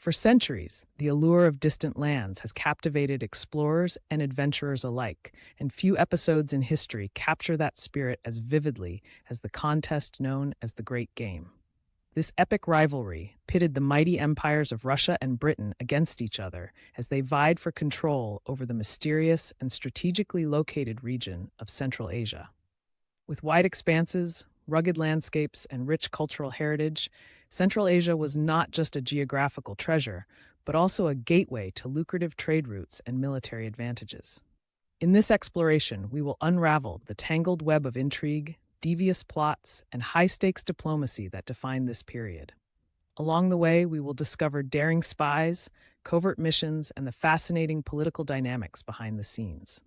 For centuries, the allure of distant lands has captivated explorers and adventurers alike, and few episodes in history capture that spirit as vividly as the contest known as the Great Game. This epic rivalry pitted the mighty empires of Russia and Britain against each other as they vied for control over the mysterious and strategically located region of Central Asia. With wide expanses, rugged landscapes, and rich cultural heritage, Central Asia was not just a geographical treasure, but also a gateway to lucrative trade routes and military advantages. In this exploration, we will unravel the tangled web of intrigue, devious plots, and high-stakes diplomacy that define this period. Along the way, we will discover daring spies, covert missions, and the fascinating political dynamics behind the scenes.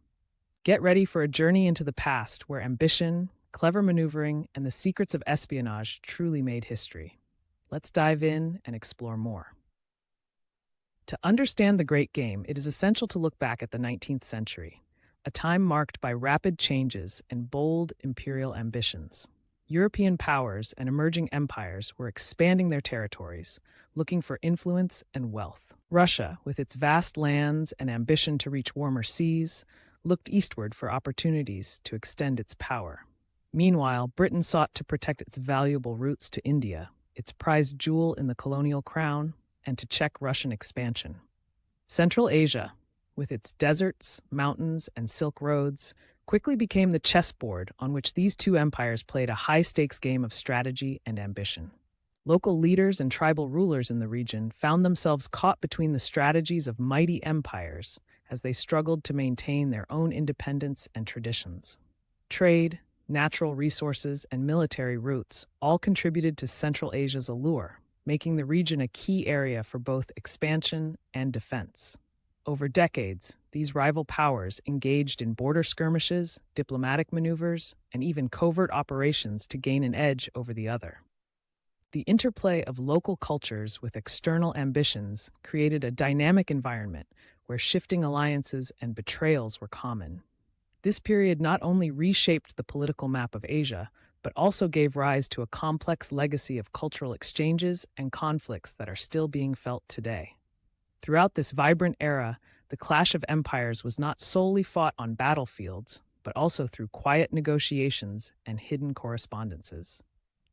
Get ready for a journey into the past where ambition, clever maneuvering, and the secrets of espionage truly made history. Let's dive in and explore more. To understand the Great Game, it is essential to look back at the 19th century, a time marked by rapid changes and bold imperial ambitions. European powers and emerging empires were expanding their territories, looking for influence and wealth. Russia, with its vast lands and ambition to reach warmer seas, looked eastward for opportunities to extend its power. Meanwhile, Britain sought to protect its valuable routes to India, its prized jewel in the colonial crown, and to check Russian expansion. Central Asia, with its deserts, mountains, and silk roads, quickly became the chessboard on which these two empires played a high-stakes game of strategy and ambition. Local leaders and tribal rulers in the region found themselves caught between the strategies of mighty empires as they struggled to maintain their own independence and traditions. Trade, natural resources, and military routes all contributed to Central Asia's allure, making the region a key area for both expansion and defense. Over decades, these rival powers engaged in border skirmishes, diplomatic maneuvers, and even covert operations to gain an edge over the other. The interplay of local cultures with external ambitions created a dynamic environment where shifting alliances and betrayals were common. This period not only reshaped the political map of Asia, but also gave rise to a complex legacy of cultural exchanges and conflicts that are still being felt today. Throughout this vibrant era, the clash of empires was not solely fought on battlefields, but also through quiet negotiations and hidden correspondences.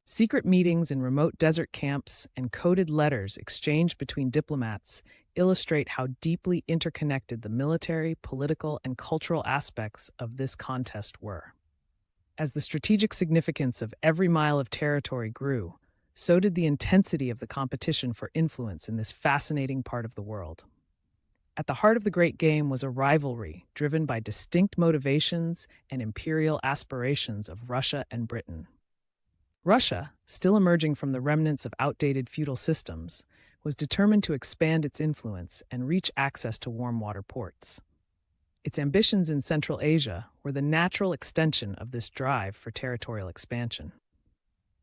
Secret meetings in remote desert camps and coded letters exchanged between diplomats illustrate how deeply interconnected the military, political, and cultural aspects of this contest were. As the strategic significance of every mile of territory grew, so did the intensity of the competition for influence in this fascinating part of the world. At the heart of the Great Game was a rivalry driven by distinct motivations and imperial aspirations of Russia and Britain. Russia, still emerging from the remnants of outdated feudal systems, was determined to expand its influence and reach access to warm water ports. Its ambitions in Central Asia were the natural extension of this drive for territorial expansion.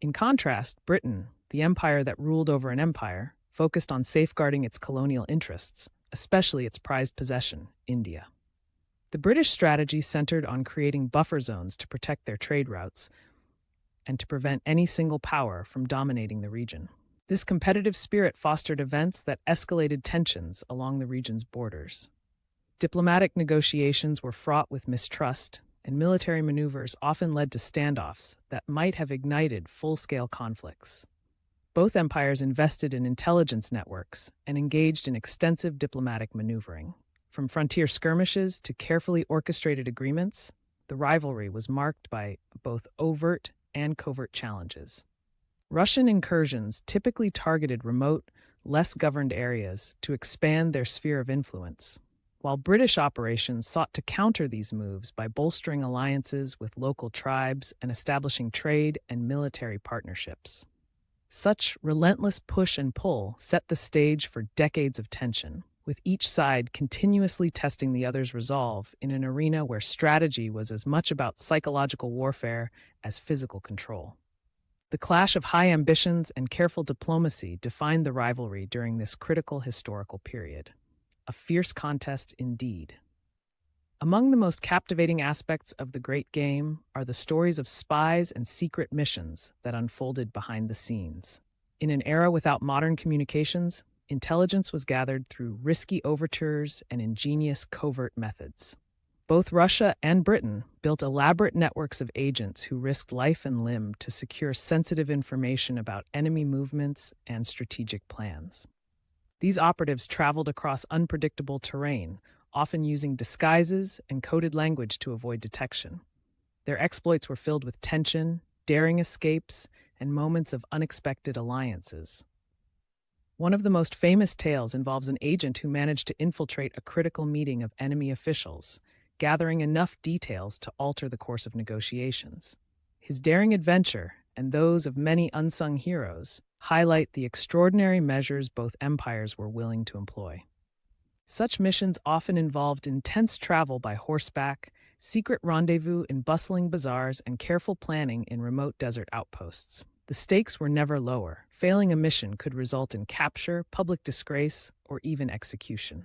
In contrast, Britain, the empire that ruled over an empire, focused on safeguarding its colonial interests, especially its prized possession, India. The British strategy centered on creating buffer zones to protect their trade routes and to prevent any single power from dominating the region. This competitive spirit fostered events that escalated tensions along the region's borders. Diplomatic negotiations were fraught with mistrust, and military maneuvers often led to standoffs that might have ignited full-scale conflicts. Both empires invested in intelligence networks and engaged in extensive diplomatic maneuvering. From frontier skirmishes to carefully orchestrated agreements, the rivalry was marked by both overt and covert challenges. Russian incursions typically targeted remote, less governed areas to expand their sphere of influence, while British operations sought to counter these moves by bolstering alliances with local tribes and establishing trade and military partnerships. Such relentless push and pull set the stage for decades of tension, with each side continuously testing the other's resolve in an arena where strategy was as much about psychological warfare as physical control. The clash of high ambitions and careful diplomacy defined the rivalry during this critical historical period. A fierce contest indeed. Among the most captivating aspects of the Great Game are the stories of spies and secret missions that unfolded behind the scenes. In an era without modern communications, intelligence was gathered through risky overtures and ingenious covert methods. Both Russia and Britain built elaborate networks of agents who risked life and limb to secure sensitive information about enemy movements and strategic plans. These operatives traveled across unpredictable terrain, often using disguises and coded language to avoid detection. Their exploits were filled with tension, daring escapes, and moments of unexpected alliances. One of the most famous tales involves an agent who managed to infiltrate a critical meeting of enemy officials, gathering enough details to alter the course of negotiations. His daring adventure, and those of many unsung heroes, highlight the extraordinary measures both empires were willing to employ. Such missions often involved intense travel by horseback, secret rendezvous in bustling bazaars, and careful planning in remote desert outposts. The stakes were never lower. Failing a mission could result in capture, public disgrace, or even execution.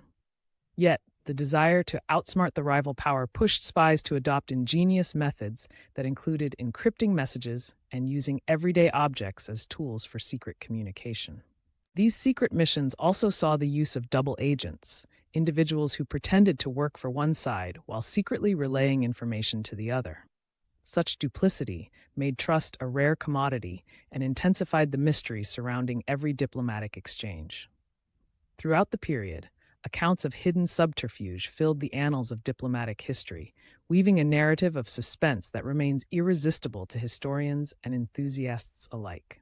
Yet, the desire to outsmart the rival power pushed spies to adopt ingenious methods that included encrypting messages and using everyday objects as tools for secret communication. These secret missions also saw the use of double agents, individuals who pretended to work for one side while secretly relaying information to the other. Such duplicity made trust a rare commodity and intensified the mystery surrounding every diplomatic exchange. Throughout the period, accounts of hidden subterfuge filled the annals of diplomatic history, weaving a narrative of suspense that remains irresistible to historians and enthusiasts alike.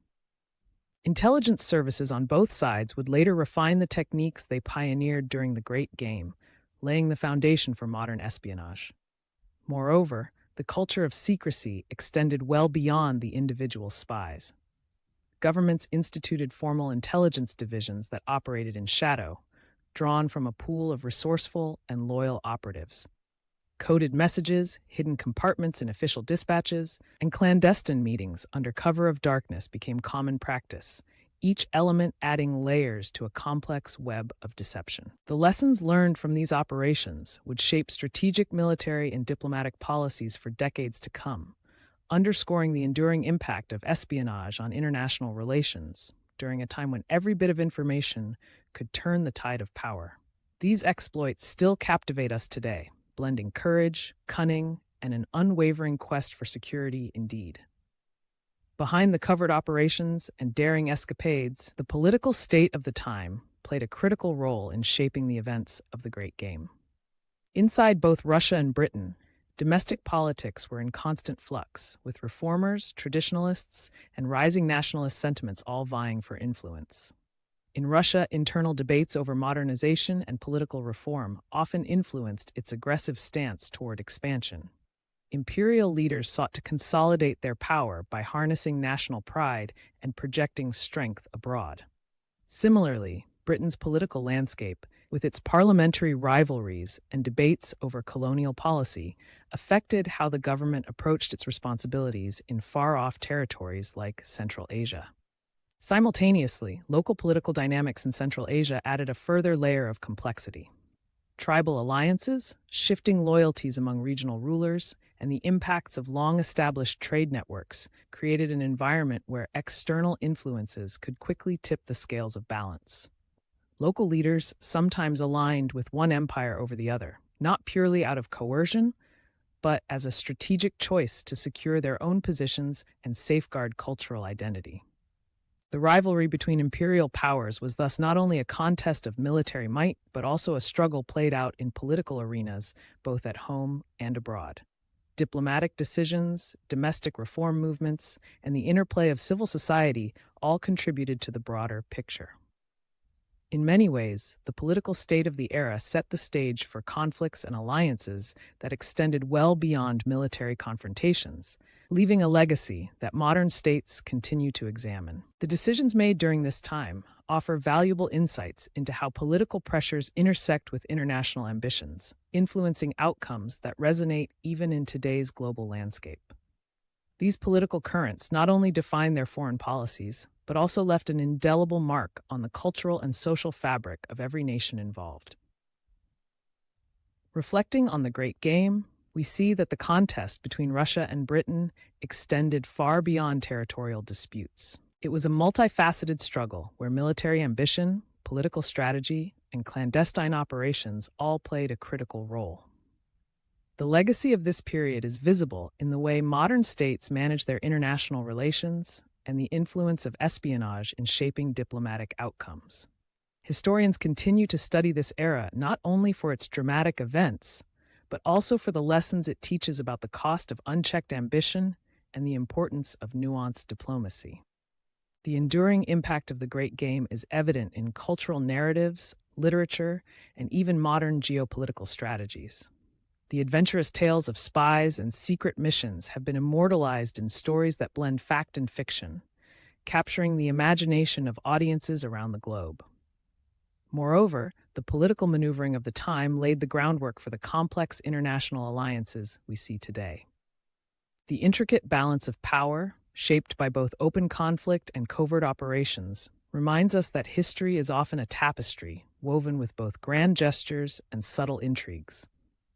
Intelligence services on both sides would later refine the techniques they pioneered during the Great Game, laying the foundation for modern espionage. Moreover, the culture of secrecy extended well beyond the individual spies. Governments instituted formal intelligence divisions that operated in shadow, drawn from a pool of resourceful and loyal operatives. Coded messages, hidden compartments in official dispatches, and clandestine meetings under cover of darkness became common practice, each element adding layers to a complex web of deception. The lessons learned from these operations would shape strategic military and diplomatic policies for decades to come, underscoring the enduring impact of espionage on international relations during a time when every bit of information could turn the tide of power. These exploits still captivate us today, blending courage, cunning, and an unwavering quest for security indeed. Behind the covert operations and daring escapades, the political state of the time played a critical role in shaping the events of the Great Game. Inside both Russia and Britain, domestic politics were in constant flux, with reformers, traditionalists, and rising nationalist sentiments all vying for influence. In Russia, internal debates over modernization and political reform often influenced its aggressive stance toward expansion. Imperial leaders sought to consolidate their power by harnessing national pride and projecting strength abroad. Similarly, Britain's political landscape, with its parliamentary rivalries and debates over colonial policy, affected how the government approached its responsibilities in far-off territories like Central Asia. Simultaneously, local political dynamics in Central Asia added a further layer of complexity. Tribal alliances, shifting loyalties among regional rulers, and the impacts of long-established trade networks created an environment where external influences could quickly tip the scales of balance. Local leaders sometimes aligned with one empire over the other, not purely out of coercion, but as a strategic choice to secure their own positions and safeguard cultural identity. The rivalry between imperial powers was thus not only a contest of military might, but also a struggle played out in political arenas, both at home and abroad. Diplomatic decisions, domestic reform movements, and the interplay of civil society all contributed to the broader picture. In many ways, the political state of the era set the stage for conflicts and alliances that extended well beyond military confrontations, leaving a legacy that modern states continue to examine. The decisions made during this time offer valuable insights into how political pressures intersect with international ambitions, influencing outcomes that resonate even in today's global landscape. These political currents not only defined their foreign policies, but also left an indelible mark on the cultural and social fabric of every nation involved. Reflecting on the Great Game, we see that the contest between Russia and Britain extended far beyond territorial disputes. It was a multifaceted struggle where military ambition, political strategy, and clandestine operations all played a critical role. The legacy of this period is visible in the way modern states manage their international relations and the influence of espionage in shaping diplomatic outcomes. Historians continue to study this era not only for its dramatic events, but also for the lessons it teaches about the cost of unchecked ambition and the importance of nuanced diplomacy. The enduring impact of the Great Game is evident in cultural narratives, literature, and even modern geopolitical strategies. The adventurous tales of spies and secret missions have been immortalized in stories that blend fact and fiction, capturing the imagination of audiences around the globe. Moreover, the political maneuvering of the time laid the groundwork for the complex international alliances we see today. The intricate balance of power, shaped by both open conflict and covert operations, reminds us that history is often a tapestry woven with both grand gestures and subtle intrigues.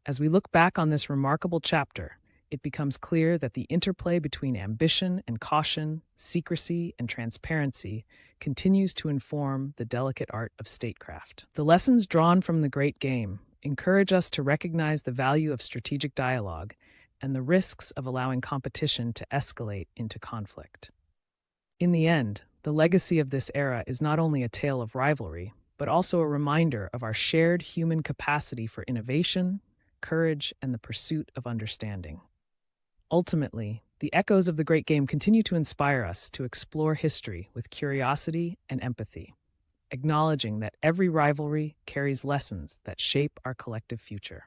As we look back on this remarkable chapter, it becomes clear that the interplay between ambition and caution, secrecy and transparency continues to inform the delicate art of statecraft. The lessons drawn from the Great Game encourage us to recognize the value of strategic dialogue and the risks of allowing competition to escalate into conflict. In the end, the legacy of this era is not only a tale of rivalry, but also a reminder of our shared human capacity for innovation, courage, and the pursuit of understanding. Ultimately, the echoes of the Great Game continue to inspire us to explore history with curiosity and empathy, acknowledging that every rivalry carries lessons that shape our collective future.